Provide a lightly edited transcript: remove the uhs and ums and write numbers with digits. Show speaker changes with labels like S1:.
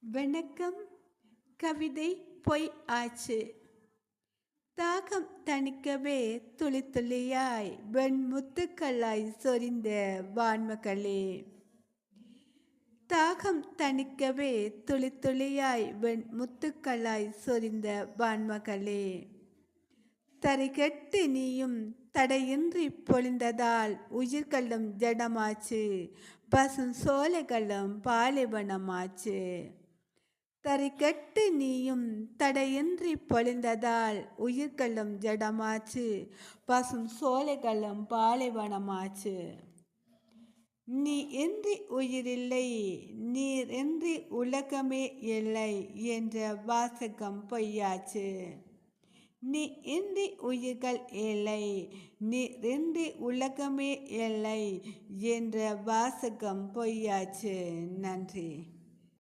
S1: வணக்கம். கவிதை பொய் ஆச்சு. தாகம் தணிக்கவே துளி துளியாய் வெண்முத்துக்களாய் சொரிந்த வான்மகளே. தாகம் தணிக்கவே துளி துளியாய் வெண்முத்துக்களாய் சொரிந்த வான்மகளே. தரிகெட்டு நீயும் தடையின்றி பொழிந்ததால் உயிர்களும் ஜடமாச்சு, பசும் சோலைகளும் பாலைவனமாச்சு. தரிகெட்டு நீயும் தடையின்றி பொழிந்ததால் உயிர்களும் ஜடமாச்சு, பசும் சோலைகளும் பாலைவனமாச்சு. நீ இன்றி உயிரில்லை, நீர் இன்றி உலகமே இல்லை என்ற வாசகம் பொய்யாச்சு. நீ இன்றி உயிர்கள் இல்லை, நீர் இன்றி உலகமே இல்லை என்ற வாசகம் பொய்யாச்சு. நன்றி.